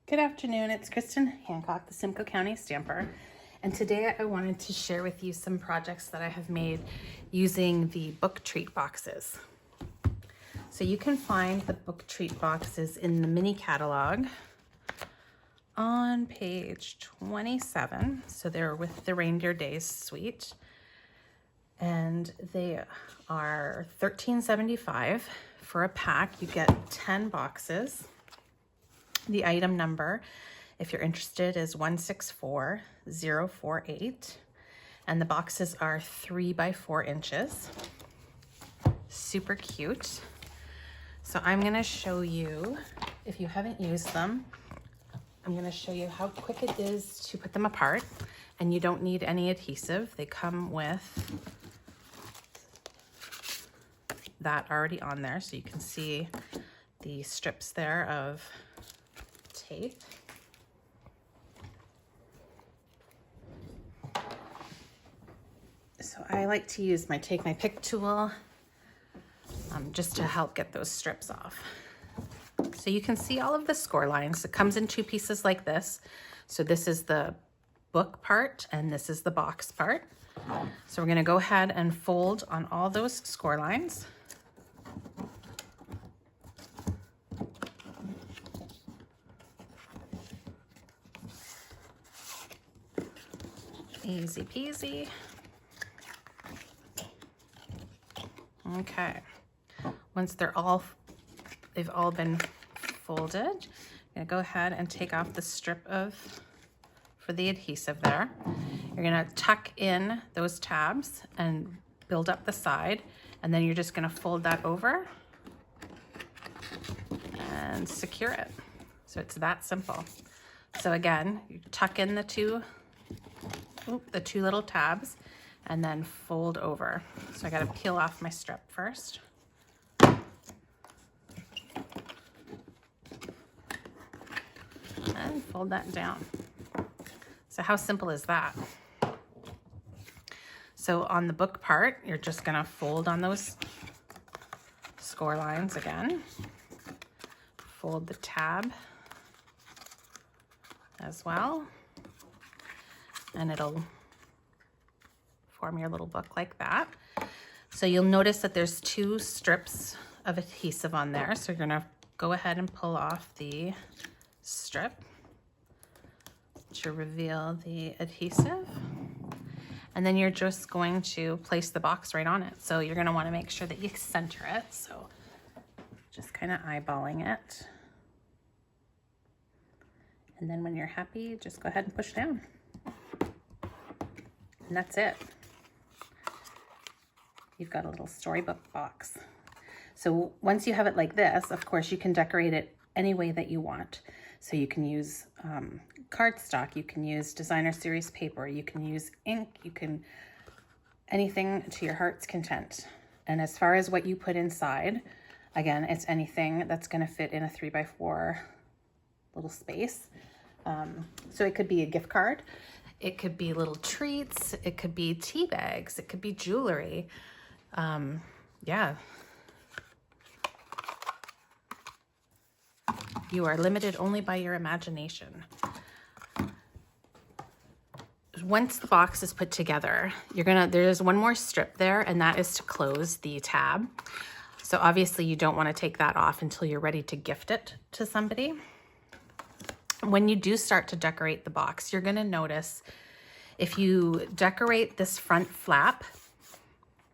Good afternoon, it's Kristen Hancock, the Simcoe County Stamper, and today I wanted to share with you some projects that I have made using the book treat boxes. So you can find the book treat boxes in the mini catalog on page 27. So they're with the Reindeer Days suite, and they are $13.75 for a pack. You get 10 boxes. The item number, if you're interested, is 164048, and the boxes are 3 by 4 inches. Super cute. So I'm going to show you, if you haven't used them, I'm going to show you how quick it is to put them apart, and you don't need any adhesive. They come with that already on there, so you can see the strips there of tape. So I like to use my take my pick tool just to help get those strips off. So you can see all of the score lines. It comes in 2 pieces like this. So this is the book part and this is the box part. So we're going to go ahead and fold on all those score lines. Easy peasy. Okay. Once they've all been folded, I'm gonna go ahead and take off the strip for the adhesive there. You're gonna tuck in those tabs and build up the side, and then you're just gonna fold that over and secure it. So it's that simple. So again, you tuck in the two little tabs and then fold over. So I gotta peel off my strip first. And fold that down. So how simple is that? So on the book part, you're just gonna fold on those score lines again. Fold the tab as well. And it'll form your little book like that. So you'll notice that there's 2 strips of adhesive on there. So you're gonna go ahead and pull off the strip to reveal the adhesive. And then you're just going to place the box right on it. So you're gonna wanna make sure that you center it. So just kind of eyeballing it. And then when you're happy, just go ahead and push down. And that's it. You've got a little storybook box. So once you have it like this, of course, you can decorate it any way that you want. So you can use cardstock, you can use designer series paper, you can use ink, you can, anything to your heart's content. And as far as what you put inside, again, it's anything that's gonna fit in a 3 by 4 little space. So it could be a gift card. It could be little treats, it could be tea bags, it could be jewelry. Yeah. You are limited only by your imagination. Once the box is put together, there's one more strip there, and that is to close the tab. So obviously you don't want to take that off until you're ready to gift it to somebody. When you do start to decorate the box, you're going to notice if you decorate this front flap,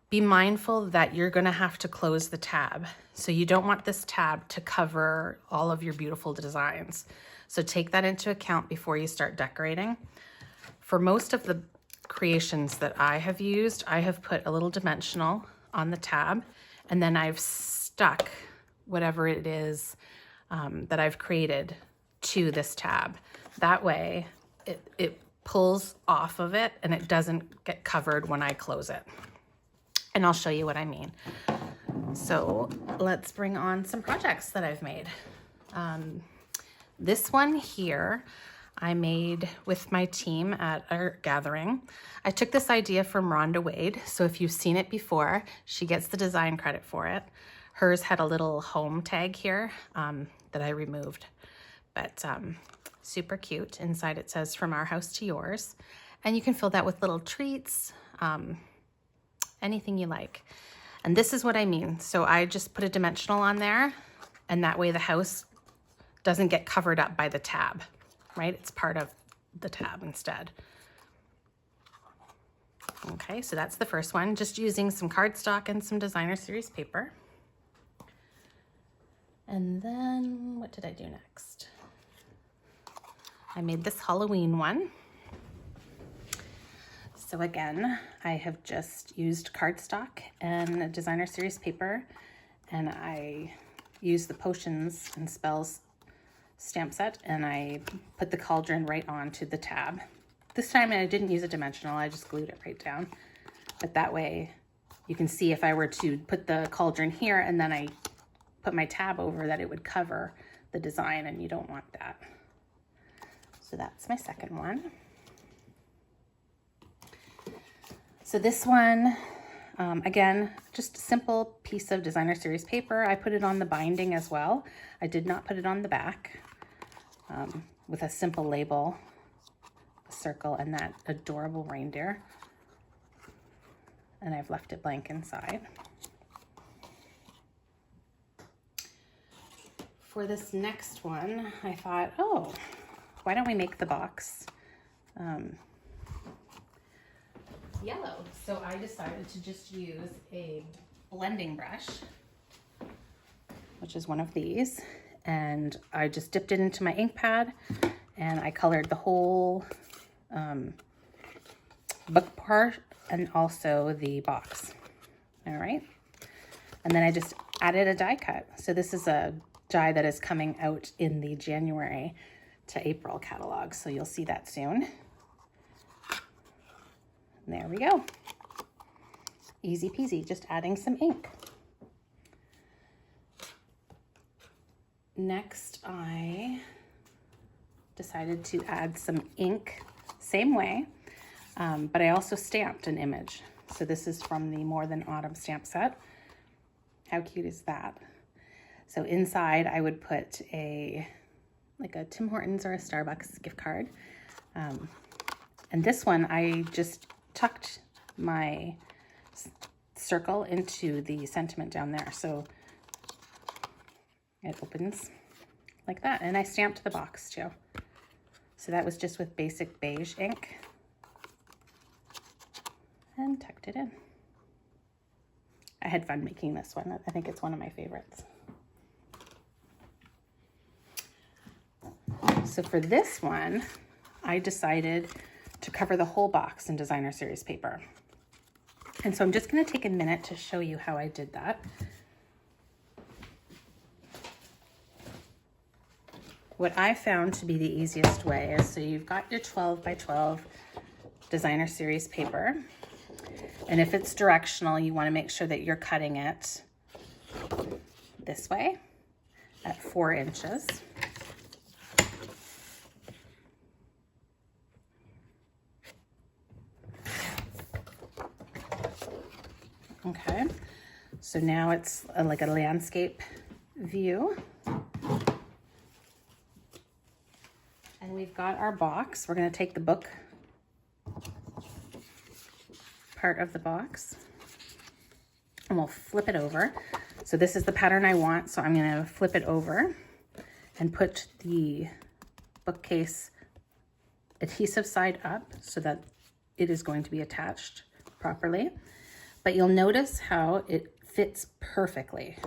be mindful that you're going to have to close the tab. So you don't want this tab to cover all of your beautiful designs. So take that into account before you start decorating. For most of the creations that I have used, I have put a little dimensional on the tab, and then I've stuck whatever it is that I've created to this tab. That way it pulls off of it and it doesn't get covered when I close it. And I'll show you what I mean. So let's bring on some projects that I've made. This one here I made with my team at our gathering. I took this idea from Rhonda Wade. So if you've seen it before, she gets the design credit for it. Hers had a little home tag here that I removed. But Super cute. Inside it says from our house to yours. And you can fill that with little treats, anything you like. And this is what I mean. So I just put a dimensional on there, and that way the house doesn't get covered up by the tab, right? It's part of the tab instead. Okay, so that's the first one, just using some cardstock and some designer series paper. And then what did I do next? I made this Halloween one. So again, I have just used cardstock and designer series paper, and I used the Potions and Spells stamp set, and I put the cauldron right onto the tab. This time I didn't use a dimensional, I just glued it right down. But that way you can see if I were to put the cauldron here and then I put my tab over, that it would cover the design, and you don't want that. So that's my second one. So this one, again, just a simple piece of designer series paper. I put it on the binding as well. I did not put it on the back, with a simple label, a circle, and that adorable reindeer. And I've left it blank inside. For this next one, I thought, oh, why don't we make the box yellow? So I decided to just use a blending brush, which is one of these, and I just dipped it into my ink pad, and I colored the whole book part and also the box. All right, and then I just added a die cut. So this is a die that is coming out in the January to April catalog, so you'll see that soon. There we go. Easy peasy, just adding some ink. Next, I decided to add some ink, same way, but I also stamped an image. So this is from the More Than Autumn stamp set. How cute is that? So inside I would put like a Tim Hortons or a Starbucks gift card. And this one, I just tucked my circle into the sentiment down there. So it opens like that. And I stamped the box too. So that was just with basic beige ink and tucked it in. I had fun making this one. I think it's one of my favorites. So for this one, I decided to cover the whole box in designer series paper. And so I'm just going to take a minute to show you how I did that. What I found to be the easiest way is, so you've got your 12 by 12 designer series paper. And if it's directional, you want to make sure that you're cutting it this way at 4 inches. Okay, so now it's like a landscape view. And we've got our box. We're going to take the book part of the box and we'll flip it over. So this is the pattern I want, so I'm going to flip it over and put the bookcase adhesive side up so that it is going to be attached properly. But you'll notice how it fits perfectly,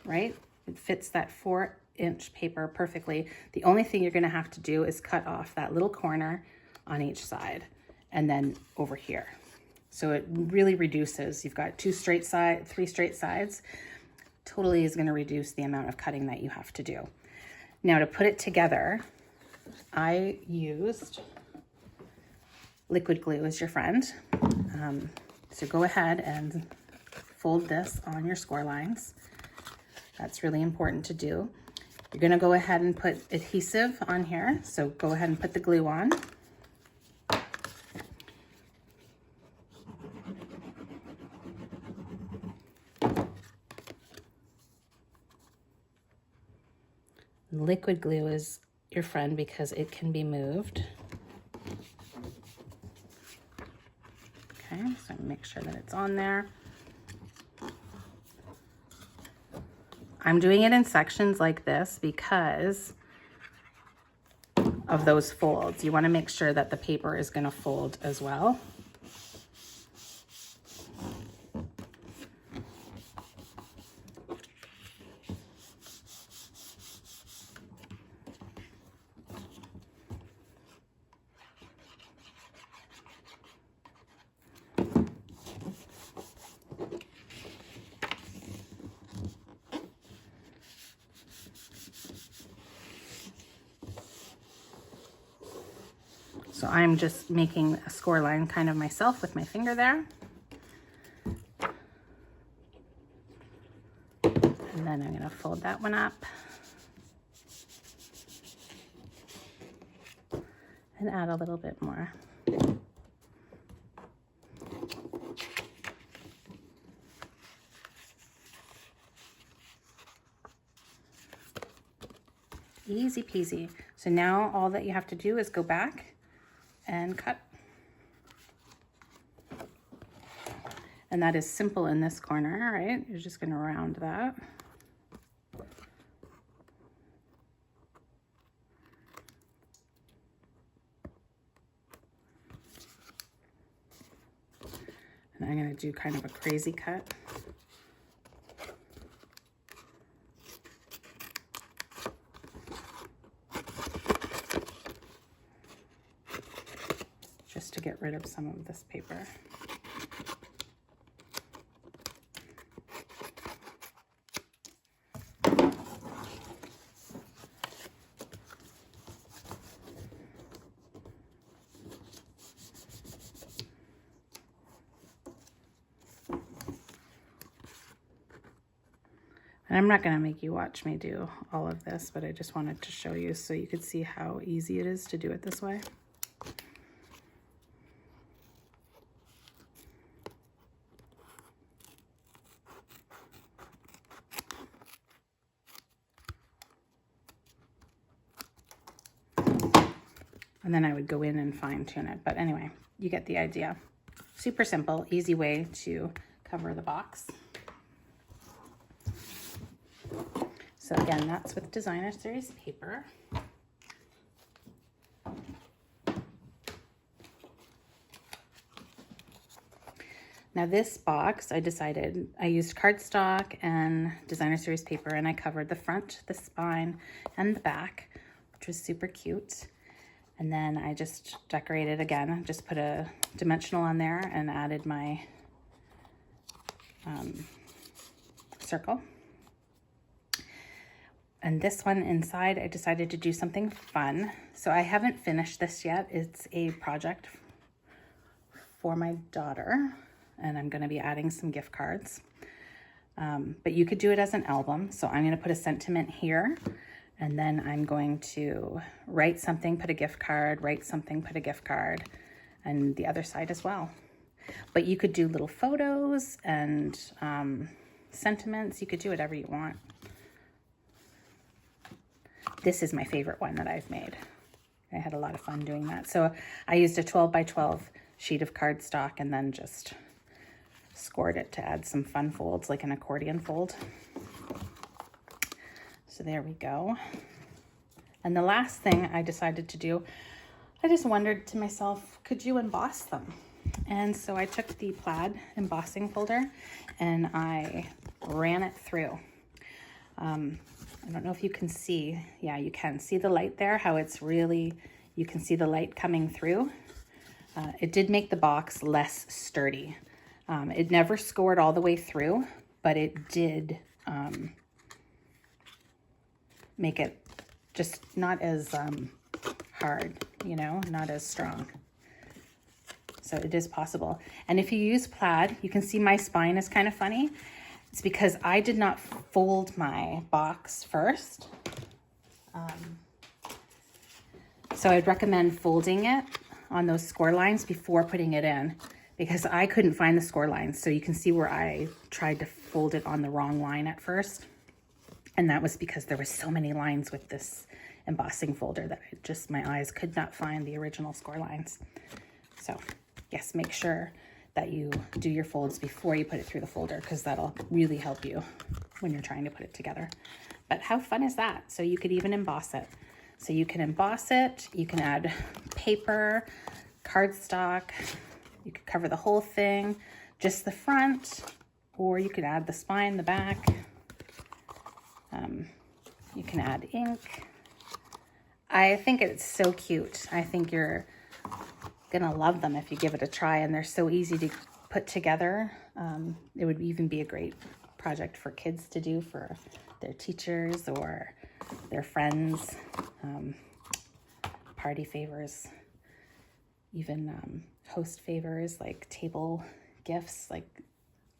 right? It fits that 4-inch paper perfectly. The only thing you're gonna have to do is cut off that little corner on each side and then over here. So it really reduces, you've got 3 straight sides, totally is gonna reduce the amount of cutting that you have to do. Now to put it together, I used liquid glue is your friend. So go ahead and fold this on your score lines. That's really important to do. You're gonna go ahead and put adhesive on here. So go ahead and put the glue on. Liquid glue is your friend because it can be moved. Okay, so make sure that it's on there. I'm doing it in sections like this because of those folds. You want to make sure that the paper is going to fold as well. So I'm just making a score line kind of myself with my finger there. And then I'm going to fold that one up and add a little bit more. Easy peasy. So now all that you have to do is go back and cut. And that is simple in this corner, right? You're just going to round that. And I'm going to do kind of a crazy cut. Just to get rid of some of this paper. And I'm not going to make you watch me do all of this, but I just wanted to show you so you could see how easy it is to do it this way. And then I would go in and fine tune it. But anyway, you get the idea. Super simple, easy way to cover the box. So again, that's with Designer Series paper. Now this box, I decided I used cardstock and Designer Series paper, and I covered the front, the spine, and the back, which was super cute. And then I just decorated again, just put a dimensional on there and added my circle. And this one inside, I decided to do something fun. So I haven't finished this yet. It's a project for my daughter, and I'm gonna be adding some gift cards. But you could do it as an album. So I'm gonna put a sentiment here, and then I'm going to write something, put a gift card, write something, put a gift card, and the other side as well. But you could do little photos and sentiments. You could do whatever you want. This is my favorite one that I've made. I had a lot of fun doing that. So I used a 12 by 12 sheet of cardstock and then just scored it to add some fun folds, like an accordion fold. So there we go. And the last thing I decided to do, I just wondered to myself, could you emboss them? And so I took the plaid embossing folder and I ran it through. I don't know if you can see. Yeah, you can see the light there, how it's really, you can see the light coming through. It did make the box less sturdy. It never scored all the way through, but it did make it just not as hard, you know, not as strong. So it is possible. And if you use plaid, you can see my spine is kind of funny. It's because I did not fold my box first. So I'd recommend folding it on those score lines before putting it in, because I couldn't find the score lines. So you can see where I tried to fold it on the wrong line at first. And that was because there was so many lines with this embossing folder that my eyes could not find the original score lines. So yes, make sure that you do your folds before you put it through the folder, because that'll really help you when you're trying to put it together. But how fun is that? So you could even emboss it. So you can emboss it, you can add paper, cardstock, you could cover the whole thing, just the front, or you could add the spine, the back. You can add ink. I think it's so cute. I think you're gonna love them if you give it a try, and they're so easy to put together. It would even be a great project for kids to do for their teachers or their friends, party favors, even host favors, like table gifts, like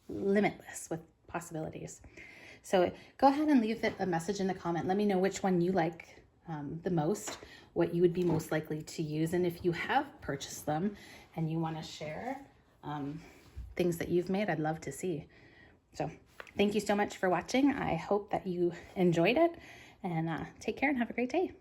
limitless with possibilities. So go ahead and leave a message in the comment. Let me know which one you like the most, what you would be most likely to use, and if you have purchased them and you want to share things that you've made, I'd love to see. So thank you so much for watching. I hope that you enjoyed it, and take care and have a great day.